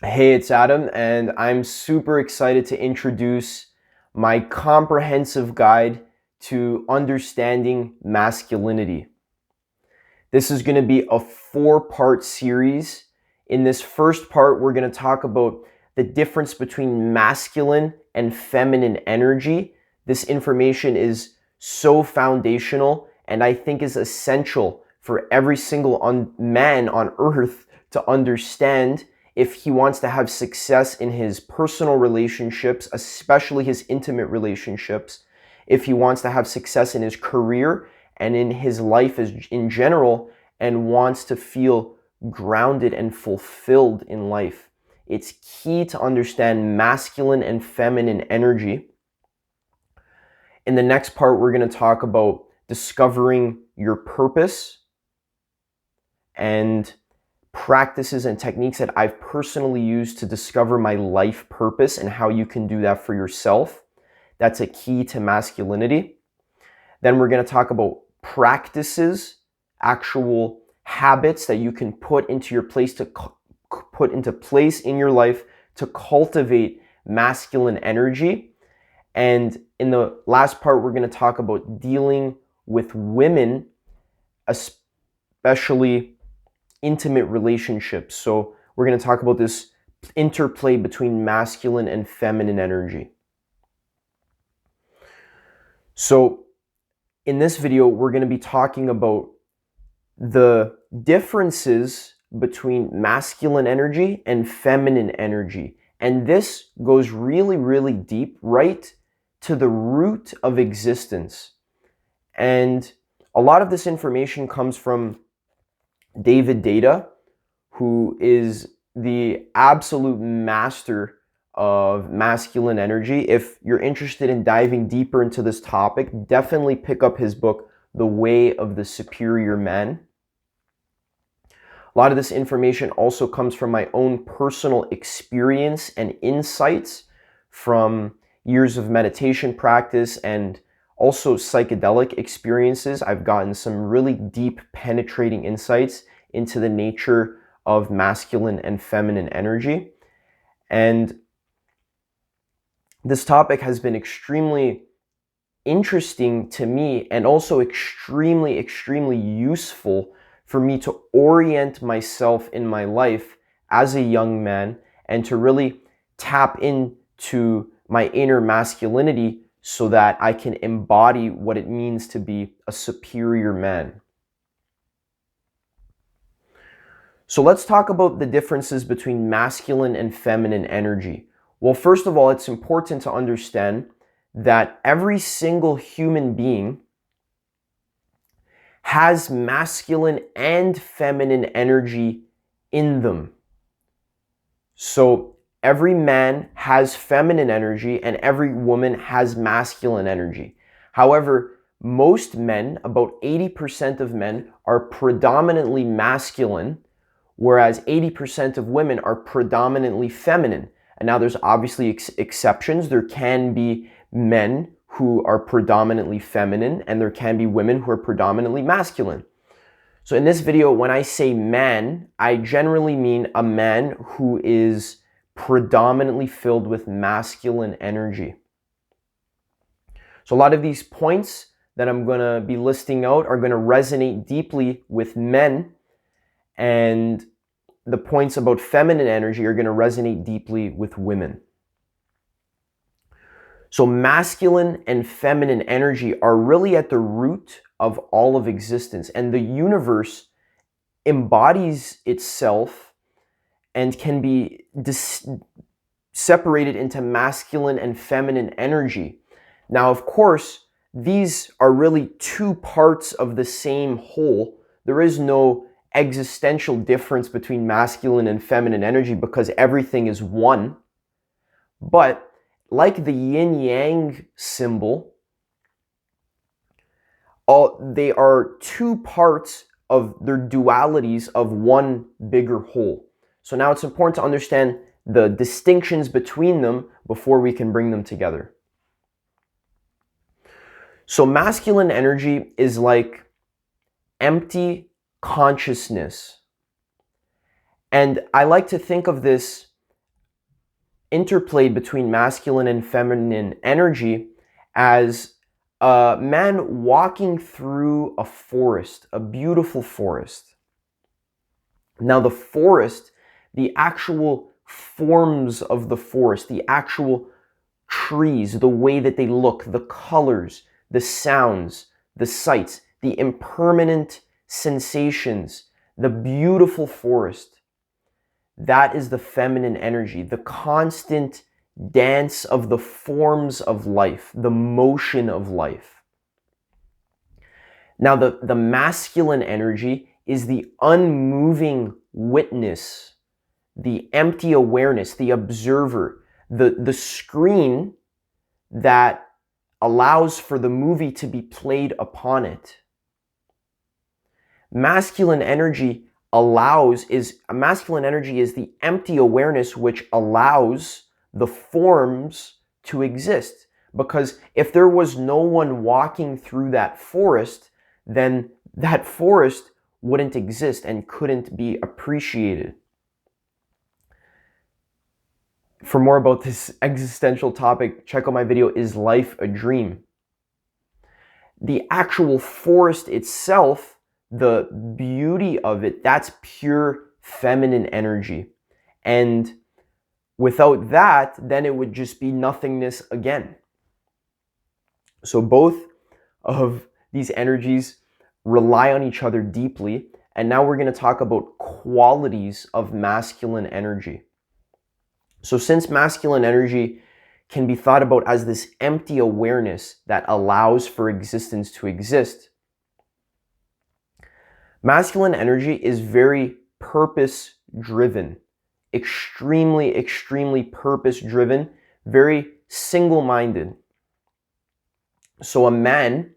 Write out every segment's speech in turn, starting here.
Hey, it's Adam, and I'm super excited to introduce my comprehensive guide to understanding masculinity. This is going to be a 4-part series. In this first part, we're going to talk about the difference between masculine and feminine energy. This information is so foundational and I think is essential for every single man on earth to understand if he wants to have success in his personal relationships, especially his intimate relationships, if he wants to have success in his career and in his life in general, and wants to feel grounded and fulfilled in life. It's key to understand masculine and feminine energy. In the next part, we're going to talk about discovering your purpose and practices and techniques that I've personally used to discover my life purpose and how you can do that for yourself. That's a key to masculinity. Then we're going to talk about practices, actual habits that you can put into place in your life to cultivate masculine energy. And in the last part, we're going to talk about dealing with women, especially intimate relationships. So we're going to talk about this interplay between masculine and feminine energy. So in this video, we're going to be talking about the differences between masculine energy and feminine energy. And this goes really, really deep, right to the root of existence. And a lot of this information comes from David Deida, who is the absolute master of masculine energy. If you're interested in diving deeper into this topic, definitely pick up his book, The Way of the Superior Man. A lot of this information also comes from my own personal experience and insights from years of meditation practice and also psychedelic experiences. I've gotten some really deep, penetrating insights into the nature of masculine and feminine energy. And this topic has been extremely interesting to me and also extremely, extremely useful for me to orient myself in my life as a young man and to really tap into my inner masculinity so that I can embody what it means to be a superior man. So let's talk about the differences between masculine and feminine energy. Well, first of all, it's important to understand that every single human being has masculine and feminine energy in them. So every man has feminine energy and every woman has masculine energy. However, most men, about 80% of men, are predominantly masculine, whereas 80% of women are predominantly feminine. And now there's obviously exceptions. There can be men who are predominantly feminine, and there can be women who are predominantly masculine. So in this video, when I say man, I generally mean a man who is predominantly filled with masculine energy. So a lot of these points that I'm going to be listing out are going to resonate deeply with men, and the points about feminine energy are going to resonate deeply with women. So masculine and feminine energy are really at the root of all of existence, and the universe embodies itself and can be separated into masculine and feminine energy. Now, of course, these are really two parts of the same whole. There is no existential difference between masculine and feminine energy because everything is one. But like the yin-yang symbol, they are two parts of their dualities of one bigger whole. So now it's important to understand the distinctions between them before we can bring them together. So masculine energy is like empty consciousness. And I like to think of this interplayed between masculine and feminine energy as a man walking through a forest, a beautiful forest. Now, the forest, the actual forms of the forest, the actual trees, the way that they look, the colors, the sounds, the sights, the impermanent sensations, the beautiful forest, that is the feminine energy, the constant dance of the forms of life, the motion of life. Now, the masculine energy is the unmoving witness, the empty awareness, the observer, the screen that allows for the movie to be played upon it. Masculine energy is the empty awareness which allows the forms to exist. Because if there was no one walking through that forest, then that forest wouldn't exist and couldn't be appreciated. For more about this existential topic, check out my video, Is Life a Dream? The actual forest itself, the beauty of it, that's pure feminine energy. And without that, then it would just be nothingness again. So both of these energies rely on each other deeply. And now we're going to talk about qualities of masculine energy. So since masculine energy can be thought about as this empty awareness that allows for existence to exist, masculine energy is very purpose-driven, extremely purpose-driven, very single-minded. So a man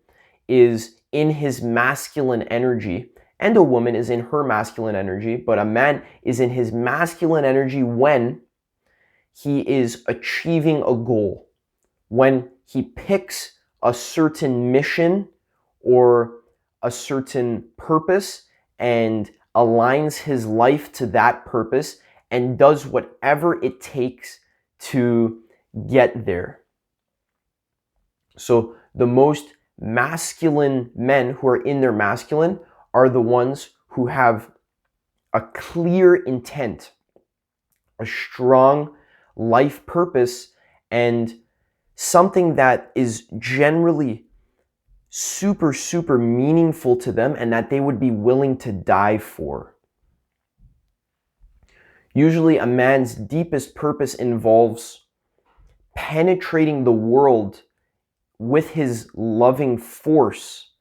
is in his masculine energy, and a woman is in her masculine energy, but a man is in his masculine energy when he is achieving a goal, when he picks a certain mission or a certain purpose and aligns his life to that purpose and does whatever it takes to get there. So the most masculine men who are in their masculine are the ones who have a clear intent, a strong life purpose, and something that is generally super meaningful to them and that they would be willing to die for. Usually a man's deepest purpose involves penetrating the world with his loving force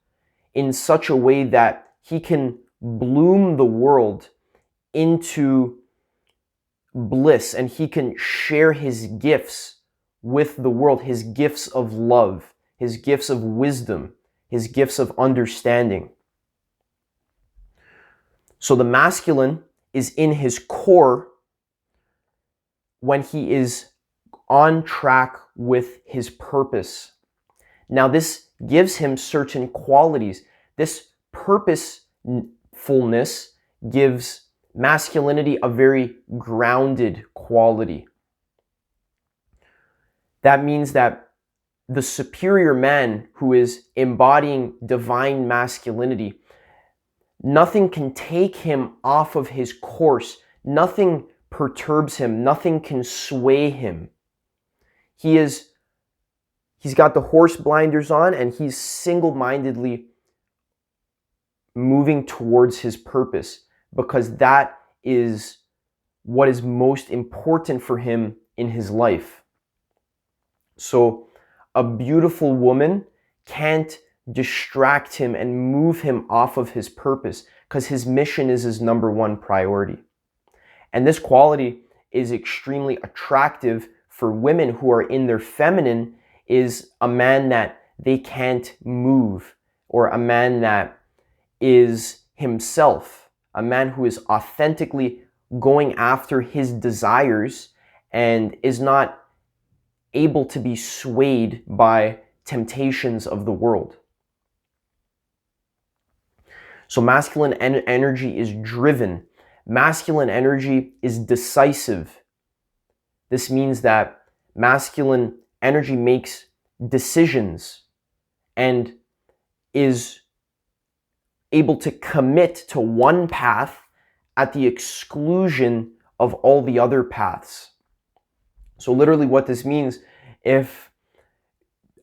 in such a way that he can bloom the world into bliss, and he can share his gifts with the world, his gifts of love, his gifts of wisdom, his gifts of understanding. So the masculine is in his core when he is on track with his purpose. Now this gives him certain qualities. This purposefulness gives masculinity a very grounded quality. That means that the superior man who is embodying divine masculinity, nothing can take him off of his course. Nothing perturbs him. Nothing can sway him. He's got the horse blinders on and he's single-mindedly moving towards his purpose, because that is what is most important for him in his life. So a beautiful woman can't distract him and move him off of his purpose, because his mission is his number one priority. And this quality is extremely attractive for women who are in their feminine, is a man that they can't move, or a man that is himself, a man who is authentically going after his desires and is not able to be swayed by temptations of the world. So masculine energy is driven. Masculine energy is decisive. This means that masculine energy makes decisions and is able to commit to one path at the exclusion of all the other paths. So literally what this means, if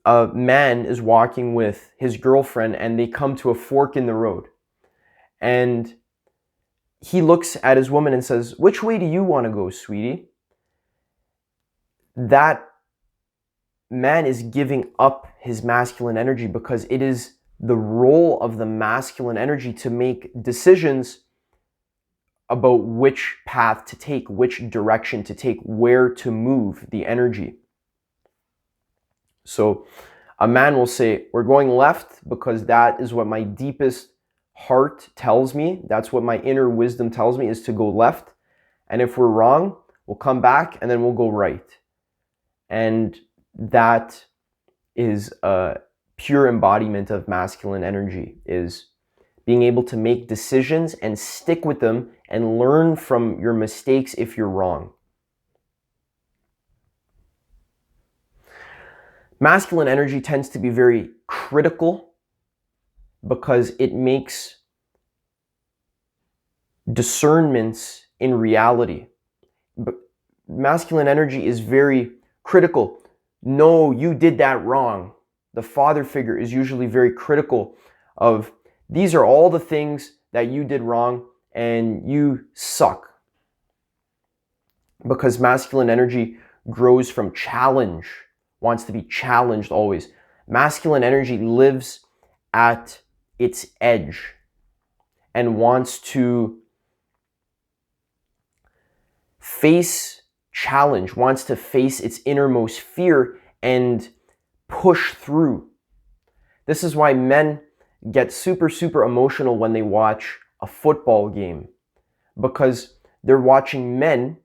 a man is walking with his girlfriend and they come to a fork in the road, and he looks at his woman and says, "Which way do you want to go, sweetie?" That man is giving up his masculine energy, because it is the role of the masculine energy to make decisions about which path to take, which direction to take, where to move the energy. So a man will say, "We're going left because that is what my deepest heart tells me. That's what my inner wisdom tells me, is to go left. And if we're wrong, we'll come back and then we'll go right." And that is a pure embodiment of masculine energy, is being able to make decisions and stick with them and learn from your mistakes if you're wrong. Masculine energy tends to be very critical because it makes discernments in reality. But masculine energy is very critical. "No, you did that wrong." The father figure is usually very critical of, "These are all the things that you did wrong and you suck." Because masculine energy grows from challenge, wants to be challenged always. Masculine energy lives at its edge and wants to face challenge, wants to face its innermost fear and push through. This is why men get super, super emotional when they watch a football game, because they're watching men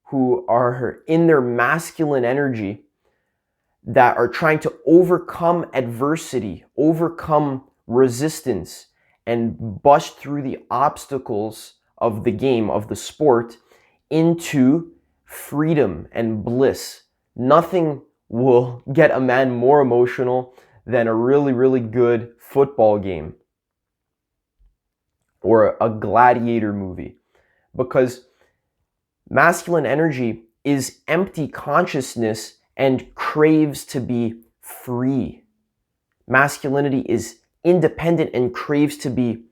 who are in their masculine energy that are trying to overcome adversity, overcome resistance, and bust through the obstacles of the game, of the sport, into freedom and bliss. Nothing will get a man more emotional than a really, really good football game or a gladiator movie, because masculine energy is empty consciousness and craves to be free. Masculinity is independent and craves to be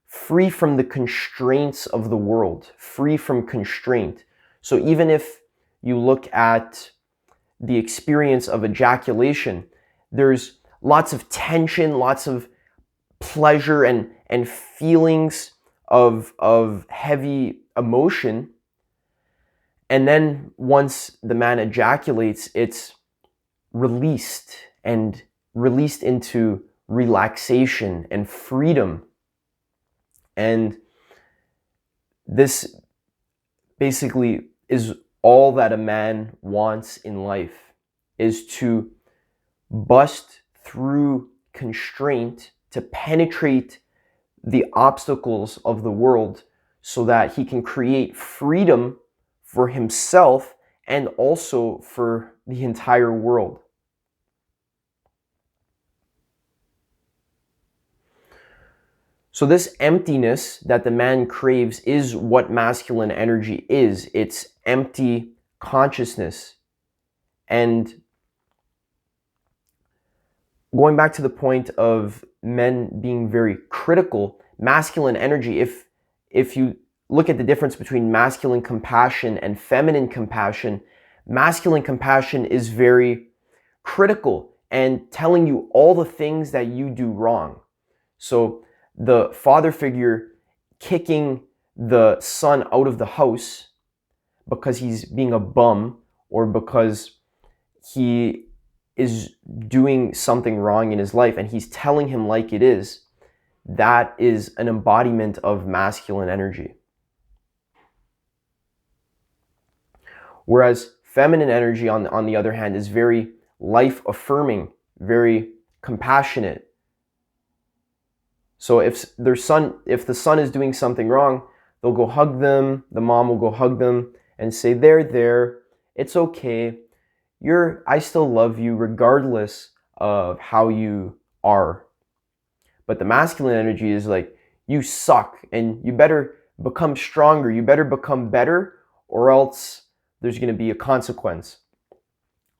free from the constraints of the world, free from constraint. So even if you look at the experience of ejaculation, there's lots of tension, lots of pleasure and feelings of heavy emotion. And then once the man ejaculates, it's released into relaxation and freedom. And this basically is all that a man wants in life, is to bust through constraint, to penetrate the obstacles of the world so that he can create freedom for himself and also for the entire world. So this emptiness that the man craves is what masculine energy is. It's empty consciousness. And going back to the point of men being very critical, masculine energy, if you look at the difference between masculine compassion and feminine compassion, masculine compassion is very critical and telling you all the things that you do wrong. So the father figure kicking the son out of the house because he's being a bum or because he is doing something wrong in his life and he's telling him like it is, that is an embodiment of masculine energy. Whereas feminine energy, on the other hand, is very life-affirming, very compassionate. So if the son is doing something wrong, they'll go hug them, the mom will go hug them and say, there, It's okay. I still love you regardless of how you are. But the masculine energy is like, you suck and you better become stronger, you better become better, or else there's going to be a consequence.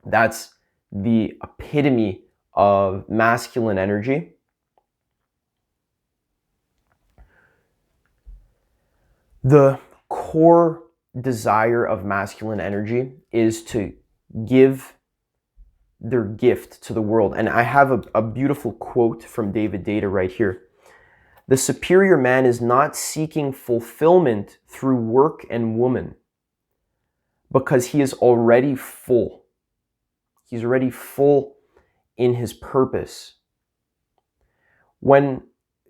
That's the epitome of masculine energy. The core desire of masculine energy is to give their gift to the world. And I have a beautiful quote from David Data right here. The superior man is not seeking fulfillment through work and woman because he is already full. He's already full in his purpose. When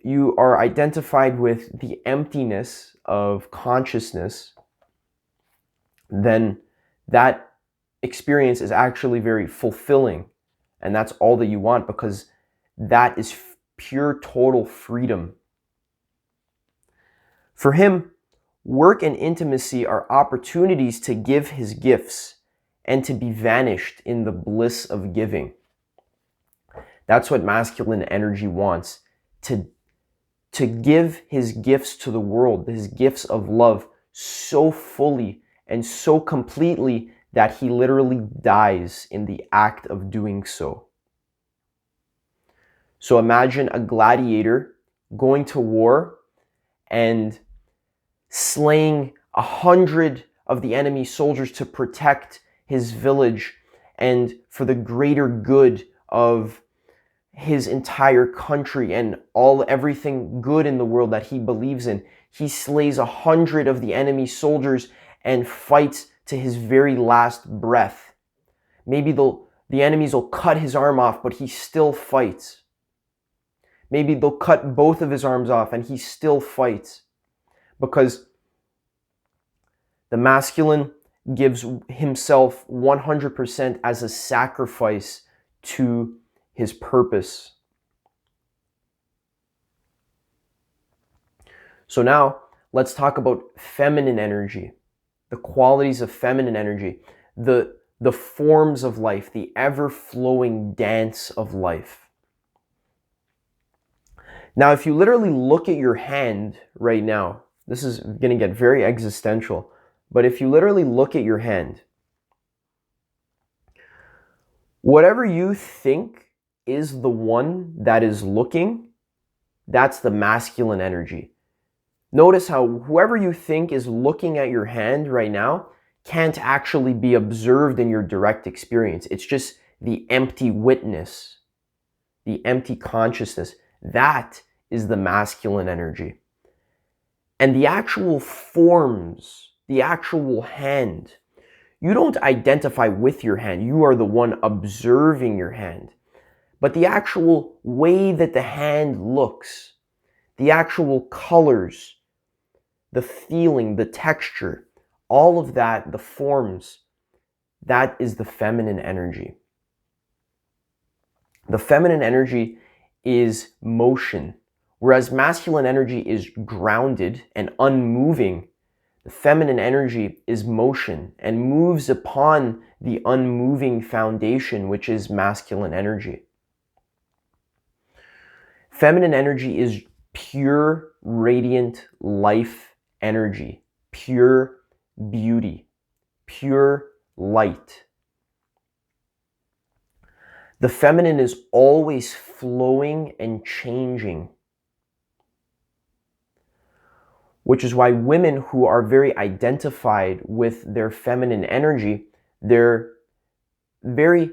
you are identified with the emptiness of consciousness, then that experience is actually very fulfilling. And that's all that you want, because that is pure, total freedom. For him, work and intimacy are opportunities to give his gifts and to be vanished in the bliss of giving. That's what masculine energy wants, to give his gifts to the world, his gifts of love, so fully and so completely that he literally dies in the act of doing so. So imagine a gladiator going to war and slaying 100 of the enemy soldiers to protect his village and for the greater good of his entire country and everything good in the world that he believes in. He slays 100 of the enemy soldiers and fights to his very last breath. Maybe the enemies will cut his arm off, but he still fights. Maybe they'll cut both of his arms off and he still fights, because the masculine gives himself 100% as a sacrifice to his purpose. So now let's talk about feminine energy, the qualities of feminine energy, the forms of life, the ever-flowing dance of life. Now, if you literally look at your hand right now, this is going to get very existential, but if you literally look at your hand, whatever you think is the one that is looking, that's the masculine energy. Notice how whoever you think is looking at your hand right now can't actually be observed in your direct experience. It's just the empty witness, the empty consciousness. That is the masculine energy. And the actual forms, the actual hand, you don't identify with your hand. You are the one observing your hand. But the actual way that the hand looks, the actual colors, the feeling, the texture, all of that, the forms, that is the feminine energy. The feminine energy is motion, whereas masculine energy is grounded and unmoving. The feminine energy is motion and moves upon the unmoving foundation, which is masculine energy. Feminine energy is pure, radiant life energy, pure beauty, pure light. The feminine is always flowing and changing, which is why women who are very identified with their feminine energy, they're very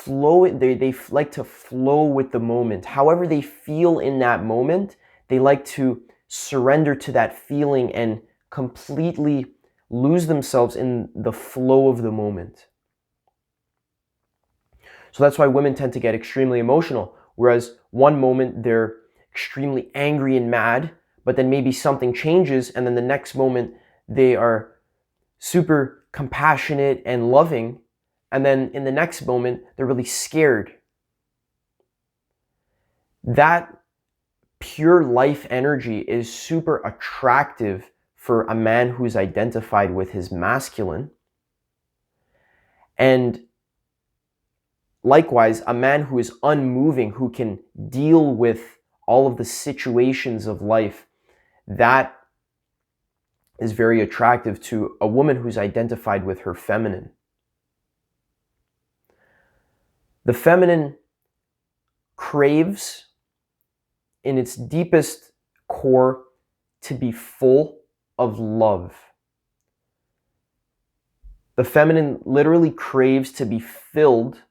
they like to flow with the moment. However they feel in that moment, they like to surrender to that feeling and completely lose themselves in the flow of the moment. So that's why women tend to get extremely emotional, whereas one moment they're extremely angry and mad, but then maybe something changes, and then the next moment they are super compassionate and loving, and then in the next moment they're really scared. That pure life energy is super attractive for a man who's identified with his masculine. And likewise, a man who is unmoving, who can deal with all of the situations of life, that is very attractive to a woman who's identified with her feminine. The feminine craves in its deepest core to be full of love. The feminine literally craves to be filled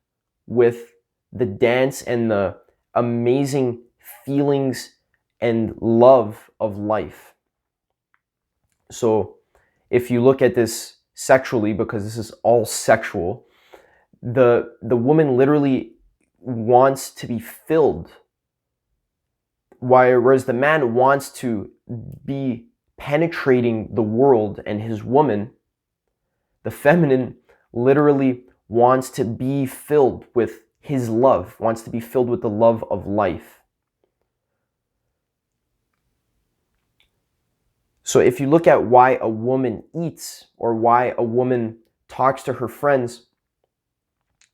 with the dance and the amazing feelings and love of life. So if you look at this sexually, because this is all sexual, the woman literally wants to be filled, whereas the man wants to be penetrating the world and his woman, the feminine literally wants to be filled with his love, wants to be filled with the love of life. So if you look at why a woman eats or why a woman talks to her friends,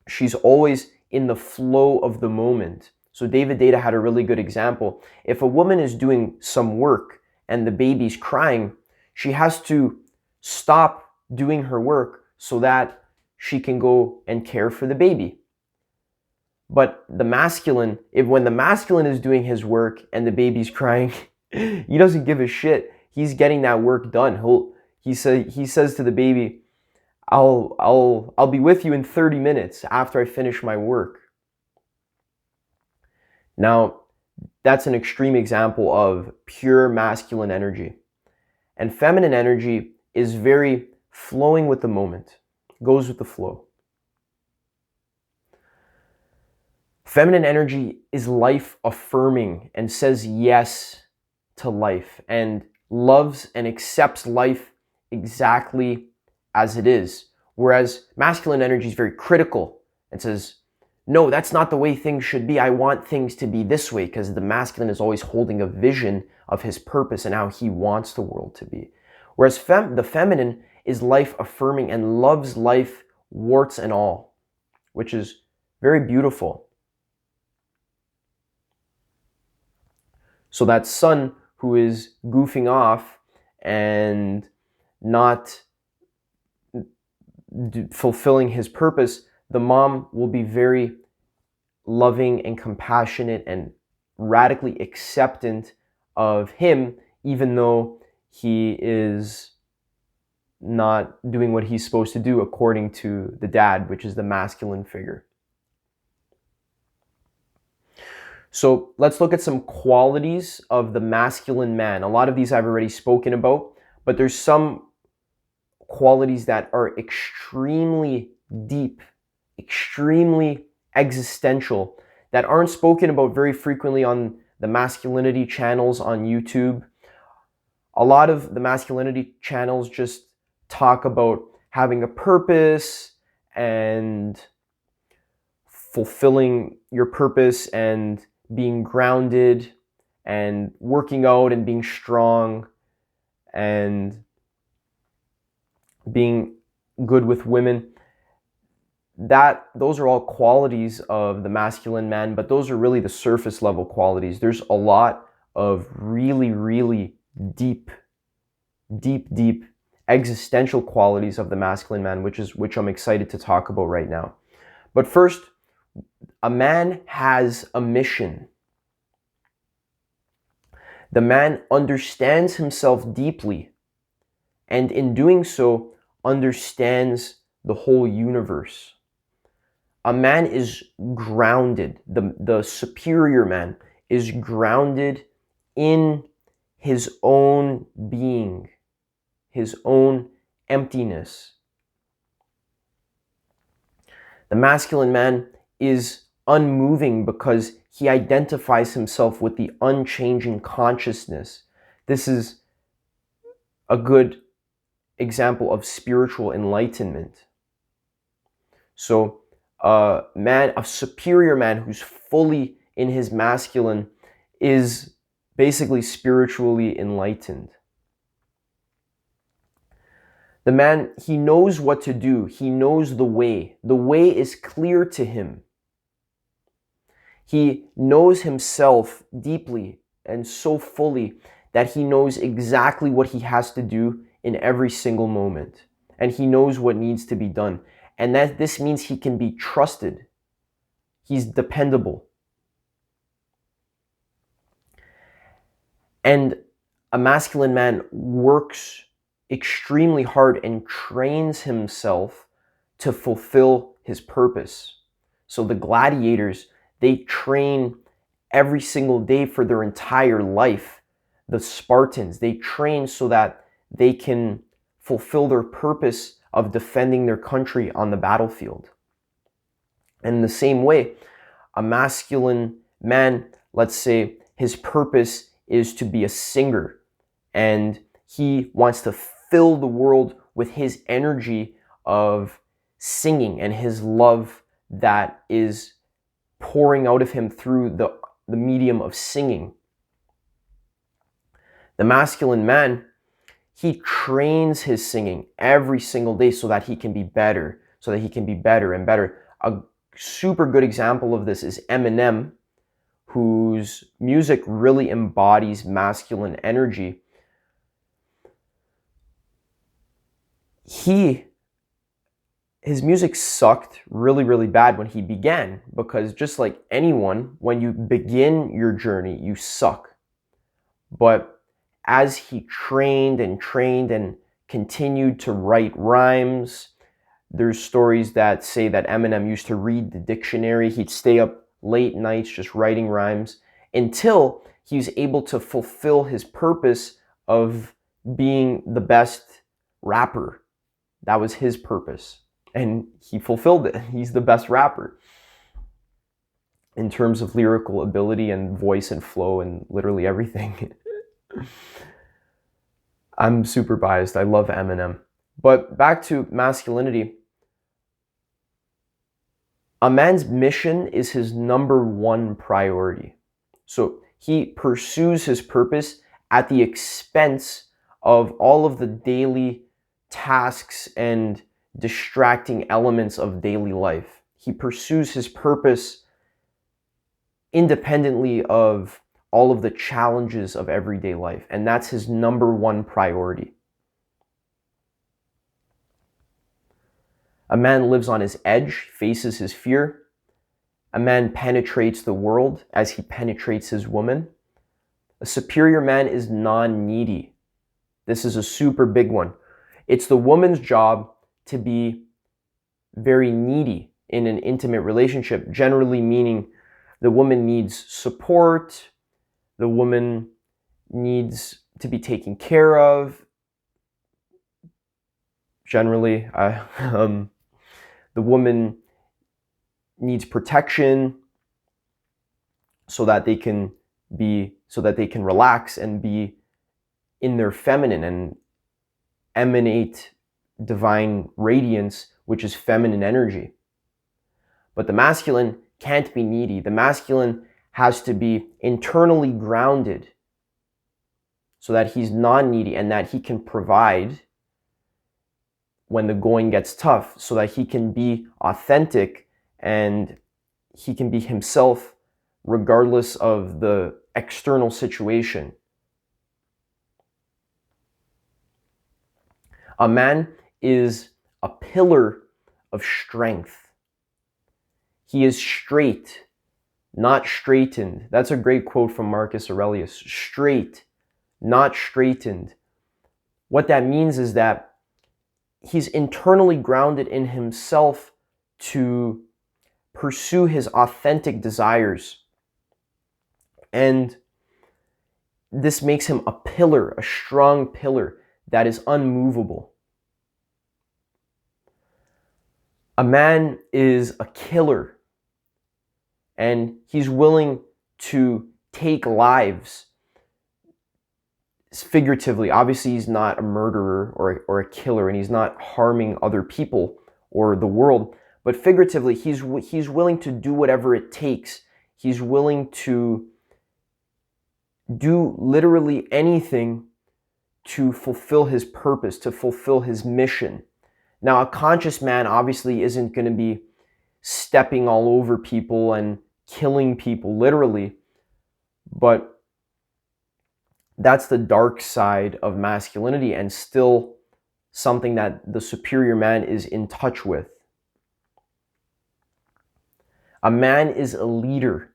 she's always in the flow of the moment. So David Data had a really good example. If a woman is doing some work and the baby's crying, she has to stop doing her work so that she can go and care for the baby. But the masculine, when the masculine is doing his work and the baby's crying, he doesn't give a shit. He's getting that work done. He says to the baby, I'll be with you in 30 minutes after I finish my work. Now, that's an extreme example of pure masculine energy. And feminine energy is very flowing with the moment, goes with the flow. Feminine energy is life affirming and says yes to life and loves and accepts life exactly as it is. Whereas masculine energy is very critical and says, no, that's not the way things should be. I want things to be this way, because the masculine is always holding a vision of his purpose and how he wants the world to be. Whereas the feminine is life affirming and loves life warts and all, which is very beautiful. So that son who is goofing off and not fulfilling his purpose, the mom will be very loving and compassionate and radically acceptant of him, even though he is not doing what he's supposed to do according to the dad, which is the masculine figure. So let's look at some qualities of the masculine man. A lot of these I've already spoken about, but there's some qualities that are extremely deep, extremely existential, that aren't spoken about very frequently on the masculinity channels on YouTube. A lot of the masculinity channels just talk about having a purpose and fulfilling your purpose and being grounded and working out and being strong and being good with women. Those are all qualities of the masculine man, but those are really the surface level qualities. There's a lot of really, really deep existential qualities of the masculine man, which I'm excited to talk about right now. But first, a man has a mission. The man understands himself deeply, and in doing so, understands the whole universe. A man is grounded. The superior man is grounded in his own being, his own emptiness. The masculine man is unmoving because he identifies himself with the unchanging consciousness. This is a good example of spiritual enlightenment. So a superior man who's fully in his masculine is basically spiritually enlightened. The man, he knows what to do. He knows the way. The way is clear to him. He knows himself deeply and so fully that he knows exactly what he has to do in every single moment. And he knows what needs to be done. And that this means he can be trusted. He's dependable. And a masculine man works extremely hard and trains himself to fulfill his purpose. So the gladiators, they train every single day for their entire life. The Spartans, they train so that they can fulfill their purpose of defending their country on the battlefield. And in the same way, a masculine man, let's say his purpose is to be a singer, and he wants to fill the world with his energy of singing and his love that is pouring out of him through the medium of singing. The masculine man, he trains his singing every single day so that he can be better, and better. A super good example of this is Eminem, whose music really embodies masculine energy. His music sucked really, really bad when he began, because just like anyone, when you begin your journey, you suck. But as he trained and continued to write rhymes, there's stories that say that Eminem used to read the dictionary. He'd stay up late nights just writing rhymes until he was able to fulfill his purpose of being the best rapper. That was his purpose, and he fulfilled it. He's the best rapper in terms of lyrical ability and voice and flow and literally everything. I'm super biased. I love Eminem. But back to masculinity. A man's mission is his number one priority. So he pursues his purpose at the expense of all of the daily tasks and distracting elements of daily life. He pursues his purpose independently of all of the challenges of everyday life, and that's his number one priority. A man lives on his edge, faces his fear. A man penetrates the world as he penetrates his woman. A superior man is non-needy. This is a super big one. It's the woman's job to be very needy in an intimate relationship, generally meaning the woman needs support, the woman needs to be taken care of. Generally, the woman needs protection so that they can relax and be in their feminine and emanate divine radiance, which is feminine energy. But the masculine can't be needy. The masculine has to be internally grounded so that he's non-needy and that he can provide when the going gets tough, so that he can be authentic and he can be himself regardless of the external situation. A man is a pillar of strength. He is straight, not straightened. That's a great quote from Marcus Aurelius. Straight, not straightened. What that means is that he's internally grounded in himself to pursue his authentic desires. And this makes him a pillar, a strong pillar that is unmovable. A man is a killer, and he's willing to take lives. Figuratively, obviously he's not a murderer or a killer, and he's not harming other people or the world, but figuratively he's willing to do whatever it takes. He's willing to do literally anything to fulfill his purpose, to fulfill his mission. Now, a conscious man obviously isn't going to be stepping all over people and killing people literally, but that's the dark side of masculinity and still something that the superior man is in touch with. A man is a leader.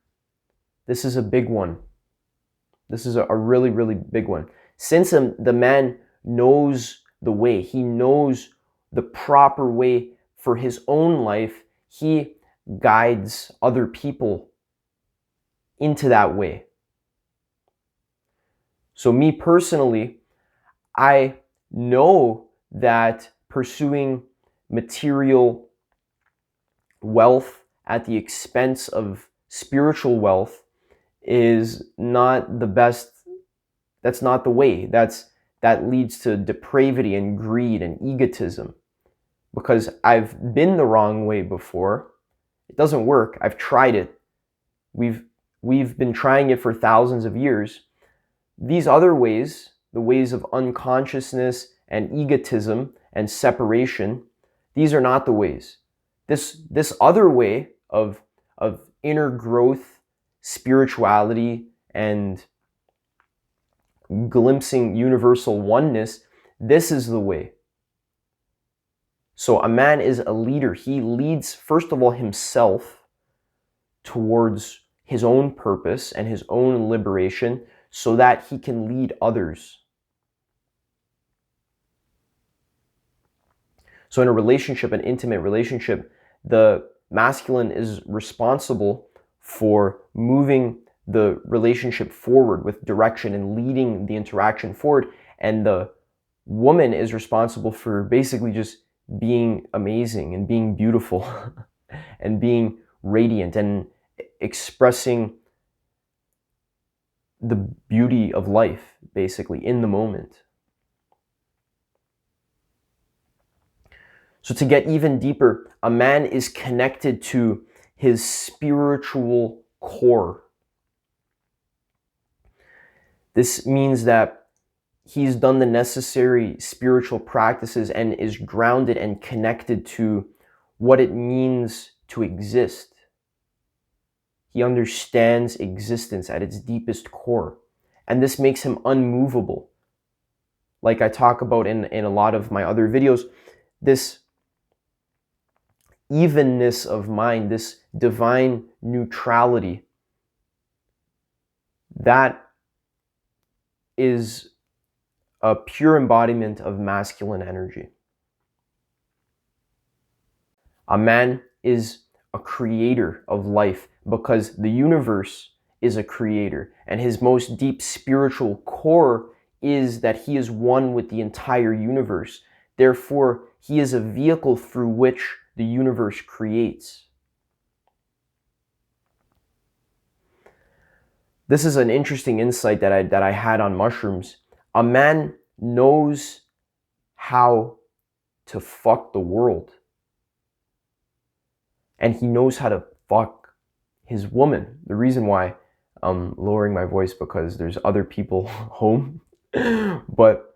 This is a big one. This is a really, really big one. Since the man knows the way, he knows the proper way for his own life, he guides other people into that way. So me personally, I know that pursuing material wealth at the expense of spiritual wealth is not the best. That's not the way. That leads to depravity and greed and egotism. Because I've been the wrong way before. It doesn't work. I've tried it. We've been trying it for thousands of years. These other ways, the ways of unconsciousness and egotism and separation, these are not the ways. This other way of inner growth, spirituality, and glimpsing universal oneness, this is the way. So a man is a leader. He leads, first of all, himself towards his own purpose and his own liberation so that he can lead others. So in a relationship, an intimate relationship, the masculine is responsible for moving the relationship forward with direction and leading the interaction forward. And the woman is responsible for basically just being amazing and being beautiful and being radiant and expressing the beauty of life, basically, in the moment. So to get even deeper, a man is connected to his spiritual core. This means that he's done the necessary spiritual practices and is grounded and connected to what it means to exist. He understands existence at its deepest core. And this makes him unmovable. Like I talk about in a lot of my other videos, this evenness of mind, this divine neutrality, that is a pure embodiment of masculine energy. A man is a creator of life because the universe is a creator, and his most deep spiritual core is that he is one with the entire universe. Therefore, he is a vehicle through which the universe creates. This is an interesting insight that I had on mushrooms. A man knows how to fuck the world. And he knows how to fuck his woman. The reason why I'm lowering my voice because there's other people home. But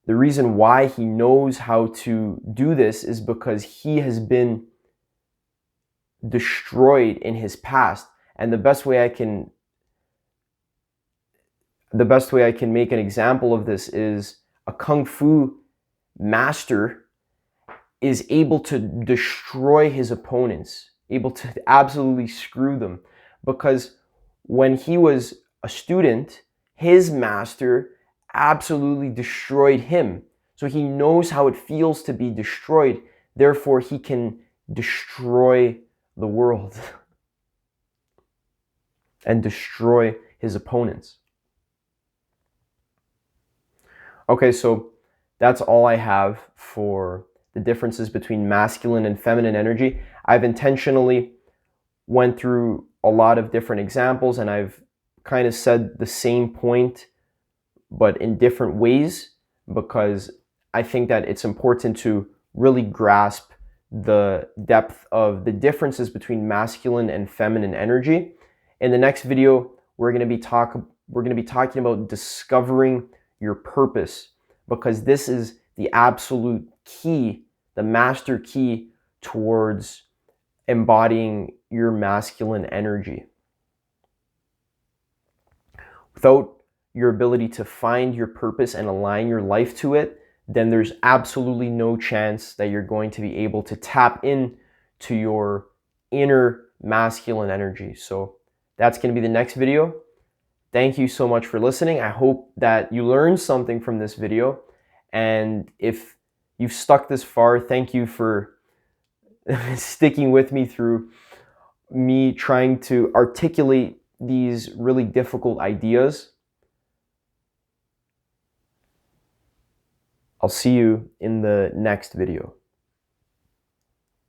the reason why he knows how to do this is because he has been destroyed in his past. And the best way I can make an example of this is a kung fu master is able to destroy his opponents, able to absolutely screw them. Because when he was a student, his master absolutely destroyed him. So he knows how it feels to be destroyed. Therefore, he can destroy the world and destroy his opponents. Okay, so that's all I have for the differences between masculine and feminine energy. I've intentionally went through a lot of different examples and I've kind of said the same point but in different ways because I think that it's important to really grasp the depth of the differences between masculine and feminine energy. In the next video, we're going to be we're going to be talking about discovering your purpose, because this is the absolute key, the master key towards embodying your masculine energy. Without your ability to find your purpose and align your life to it, then there's absolutely no chance that you're going to be able to tap in to your inner masculine energy. So that's going to be the next video. Thank you so much for listening. I hope that you learned something from this video. And if you've stuck this far, thank you for sticking with me through me trying to articulate these really difficult ideas. I'll see you in the next video.